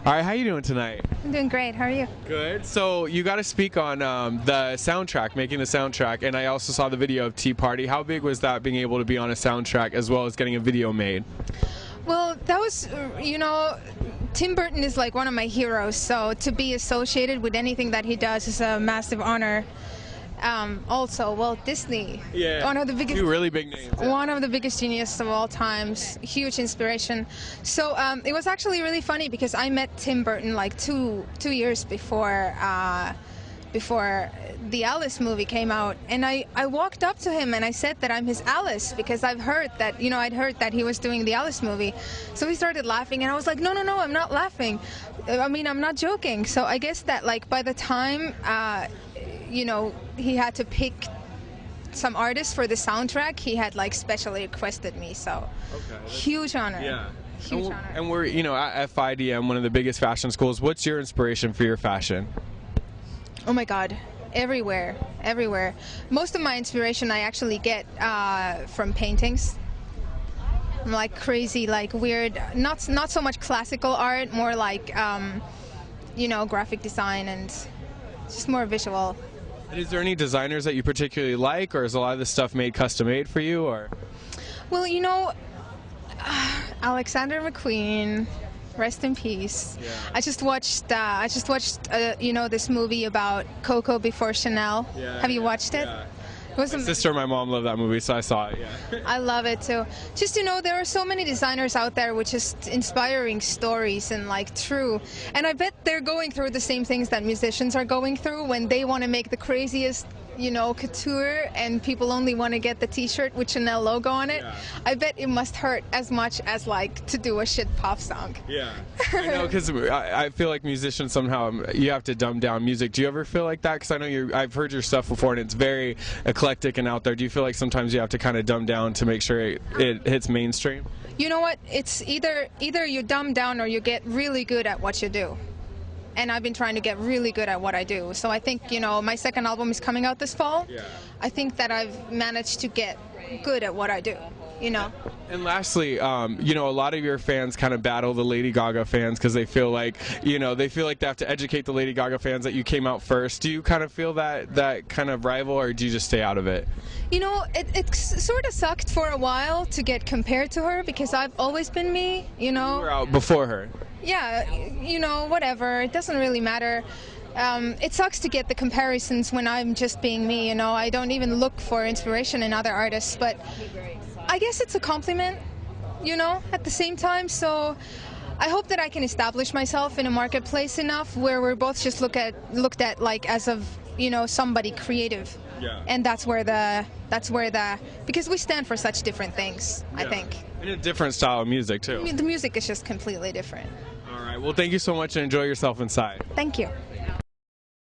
All right, how you doing tonight? I'm doing great. How are you? Good. So you got to speak on the soundtrack, making the soundtrack, and I also saw the video of Tea Party. How big was that, being able to be on a soundtrack as well as getting a video made? Well, that was, you know, Tim Burton is like one of my heroes, so to be associated with anything that he does is a massive honor. Also, Walt Disney, one of the biggest, two really big names, one of the biggest geniuses of all times, huge inspiration. So it was actually really funny because I met Tim Burton like two years before the Alice movie came out, and I walked up to him and I said that I'm his Alice because I've heard that, you know, I'd heard that he was doing the Alice movie. So he started laughing and I was like, no, I'm not laughing. I mean, I'm not joking. So I guess that like by the time you know, he had to pick some artists for the soundtrack, he had like specially requested me, so huge honor. Yeah. Huge honor. And we're, you know, at FIDM, one of the biggest fashion schools. What's your inspiration for your fashion? Oh my God, everywhere. Most of my inspiration I actually get from paintings. I'm like crazy, like weird, not so much classical art, more like, you know, graphic design and just more visual. And is there any designers that you particularly like, or is a lot of this stuff made custom made for you, or? Well, you know, Alexander McQueen, rest in peace. Yeah. I just watched you know, this movie about Coco before Chanel. Yeah, Have you watched it? Yeah. My sister and my mom love that movie, so I saw it, yeah. I love it too. Just, you know, there are so many designers out there with just inspiring stories and like true. And I bet they're going through the same things that musicians are going through when they want to make the craziest, you know, couture and people only want to get the t-shirt with Chanel logo on it. Yeah. I bet it must hurt as much as like to do a shit pop song. Yeah. I know, because I feel like musicians somehow, you have to dumb down music. Do you ever feel like that? Because I know I've heard your stuff before and it's very eclectic and out there. Do you feel like sometimes you have to kind of dumb down to make sure it hits mainstream? You know what? It's either you dumb down or you get really good at what you do. And I've been trying to get really good at what I do. So I think, you know, my second album is coming out this fall. Yeah. I think that I've managed to get good at what I do, you know. And lastly, you know, a lot of your fans kind of battle the Lady Gaga fans because they feel like, you know, they have to educate the Lady Gaga fans that you came out first. Do you kind of feel that kind of rival, or do you just stay out of it? You know, it sort of sucked for a while to get compared to her because I've always been me, you know. You were out before her. Yeah, you know, whatever. It doesn't really matter. It sucks to get the comparisons when I'm just being me, you know. I don't even look for inspiration in other artists, but I guess it's a compliment, you know, at the same time. So I hope that I can establish myself in a marketplace enough where we're both just looked at like as of, you know, somebody creative. Yeah. And that's where because we stand for such different things, I think. And a different style of music too. The music is just completely different. All right. Well, thank you so much and enjoy yourself inside. Thank you.